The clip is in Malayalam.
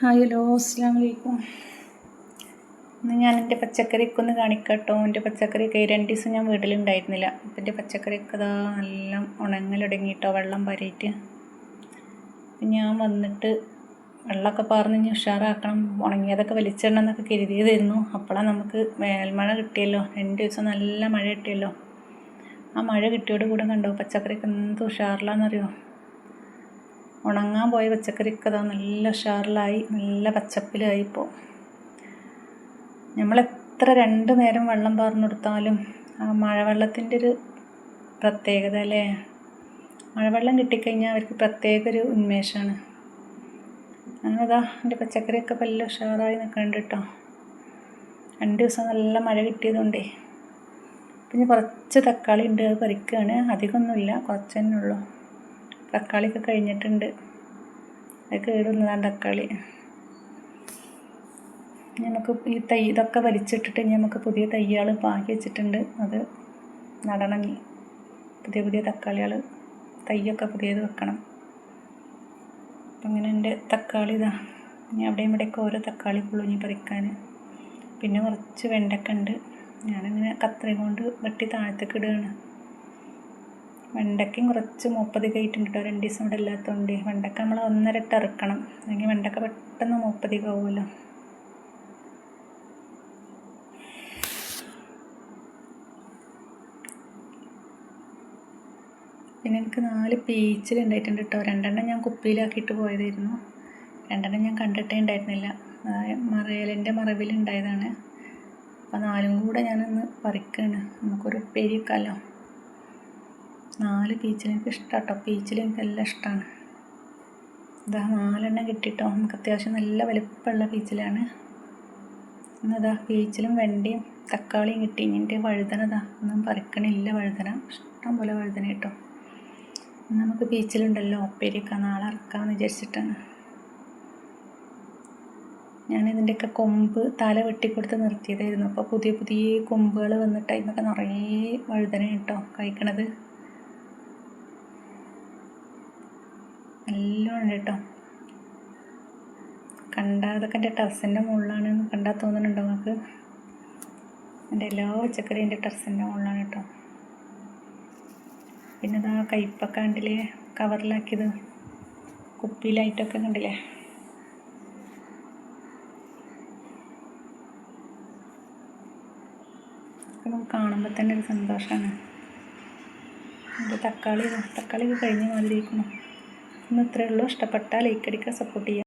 ഹായ് ഹലോ അസ്സലാമു അലൈക്കും. ഇന്ന് ഞാൻ എൻ്റെ പച്ചക്കറിയൊക്കെ ഒന്ന് കാണിക്കാട്ടോ. എൻ്റെ പച്ചക്കറിയൊക്കെ 2 ദിവസം ഞാൻ വീട്ടിലുണ്ടായിരുന്നില്ല. അപ്പം എൻ്റെ പച്ചക്കറിയൊക്കെ ഇതാ നല്ല ഉണങ്ങലൊടങ്ങിയിട്ടോ, വെള്ളം പാരിയിട്ട്. അപ്പം ഞാൻ വന്നിട്ട് വെള്ളമൊക്കെ പാർന്ന് ഉഷാറാക്കണം, ഉണങ്ങിയതൊക്കെ വലിച്ചെണ്ണ എന്നൊക്കെ കരുതിയതായിരുന്നു. അപ്പോഴാണ് നമുക്ക് വേനൽമഴ കിട്ടിയല്ലോ, 2 ദിവസം നല്ല മഴ കിട്ടിയല്ലോ. ആ മഴ കിട്ടിയോട് കൂടെ കണ്ടോ പച്ചക്കറിയൊക്കെ എന്ത് ഉഷാറിലാണെന്നറിയോ. ഉണങ്ങാൻ പോയ പച്ചക്കറിയൊക്കെ അതാ നല്ല ഉഷാറിലായി, നല്ല പച്ചപ്പിലായി. ഇപ്പോൾ നമ്മളെത്ര 2 നേരം വെള്ളം പാർന്നു കൊടുത്താലും ആ മഴവെള്ളത്തിൻ്റെ ഒരു പ്രത്യേകത അല്ലേ. മഴവെള്ളം കിട്ടിക്കഴിഞ്ഞാൽ അവർക്ക് പ്രത്യേക ഒരു ഉന്മേഷമാണ്. അങ്ങനെ അതാ എൻ്റെ പച്ചക്കറിയൊക്കെ നല്ല ഉഷാറായി നിൽക്കുന്നുണ്ട് കേട്ടോ. 2 ദിവസം നല്ല മഴ കിട്ടിയതുകൊണ്ടേ. പിന്നെ കുറച്ച് തക്കാളി ഉണ്ട്, അത് പറിക്കുകയാണ്. അധികമൊന്നുമില്ല, കുറച്ച് തന്നെ ഉള്ളൂ. തക്കാളിയൊക്കെ കഴിഞ്ഞിട്ടുണ്ട്, അത് കേടുന്നതാണ് തക്കാളി. നമുക്ക് ഈ ഇതൊക്കെ വലിച്ചിട്ടിട്ട് നമുക്ക് പുതിയ തൈകൾ പാകി വെച്ചിട്ടുണ്ട്, അത് നടണം. പുതിയ തക്കാളികൾ തൈയൊക്കെ പുതിയത് വെക്കണം. അപ്പം അങ്ങനെ എൻ്റെ തക്കാളി ഇതാ ഇനി അവിടെയും ഇവിടെയൊക്കെ ഓരോ തക്കാളി പുളിഞ്ഞ് പറിക്കാൻ. പിന്നെ കുറച്ച് വെണ്ടയ്ക്ക ഉണ്ട്, ഞാനങ്ങനെ കത്രി കൊണ്ട് വെട്ടി താഴത്തേക്ക് ഇടുകയാണ്. വെണ്ടയ്ക്കയും കുറച്ച് 30 ആയിട്ടുണ്ട് കേട്ടോ. 2 ദിവസം ഇവിടെ ഇല്ലാത്തതുകൊണ്ട് വെണ്ടയ്ക്ക നമ്മൾ 1.5 ഇട്ട് ഇറക്കണം, അല്ലെങ്കിൽ വെണ്ടയ്ക്ക പെട്ടെന്ന് 30 ആവുമല്ലോ. പിന്നെ എനിക്ക് 4 പീച്ചിലുണ്ടായിട്ടുണ്ട് കേട്ടോ. 2 ഞാൻ കുപ്പിയിലാക്കിയിട്ട് പോയതായിരുന്നു, 2 ഞാൻ കണ്ടിട്ടേ ഉണ്ടായിരുന്നില്ല. മറയലിൻ്റെ മറവിലുണ്ടായതാണ്. അപ്പോൾ 4 കൂടെ ഞാനൊന്ന് പറിക്കുകയാണ്, നമുക്കൊരു ഉപ്പേരി വെക്കാമല്ലോ. 4 പീച്ചിൽ എനിക്ക് ഇഷ്ടമാണ് കേട്ടോ. പീച്ചിൽ എനിക്ക് എല്ലാം ഇഷ്ടമാണ്. ഇതാ 4 കിട്ടിയിട്ടോ. നമുക്ക് അത്യാവശ്യം നല്ല വലുപ്പമുള്ള പീച്ചിലാണ്. എന്നതാ പീച്ചിലും വെണ്ടയും തക്കാളിയും കിട്ടി. എൻ്റെ വഴുതനതാ ഒന്നും പറിക്കണില്ല, വഴുതന ഇഷ്ടം പോലെ വഴുതന കേട്ടോ. നമുക്ക് പീച്ചിലുണ്ടല്ലോ ഉപ്പേരിയൊക്കെ നാളെ ഇറക്കാമെന്ന് വിചാരിച്ചിട്ടാണ്. ഞാനിതിൻ്റെയൊക്കെ കൊമ്പ് തല വെട്ടിക്കൊടുത്ത് നിർത്തിയതായിരുന്നു. അപ്പോൾ പുതിയ കൊമ്പുകൾ വന്നിട്ട് അതിനൊക്കെ നിറയെ വഴുതന കേട്ടോ കഴിക്കണത്. എല്ലാം ഉണ്ട് കേട്ടോ. അതൊക്കെ എൻ്റെ ടെറസിൻ്റെ മുകളിലാണ്, കണ്ടാൽ തോന്നുന്നുണ്ടോ നമുക്ക്? എൻ്റെ എല്ലാ പച്ചക്കറിയും എൻ്റെ ടെറസിൻ്റെ മുകളിലാണ് കേട്ടോ. പിന്നെ ഇതാ കയ്പക്ക കണ്ടില്ലേ, കവറിലാക്കിയത് കുപ്പിയിലായിട്ടൊക്കെ കണ്ടില്ലേ. നമുക്ക് കാണുമ്പോൾ തന്നെ ഒരു സന്തോഷമാണ്. എൻ്റെ തക്കാളി കഴിഞ്ഞ മാതിരി ഇരിക്കണം. ഇന്ന് ഇത്രയേ ഉള്ളൂ. ഇഷ്ടപ്പെട്ടാൽ ലൈക്ക് അടിക്കുക, സപ്പോർട്ട് ചെയ്യുക.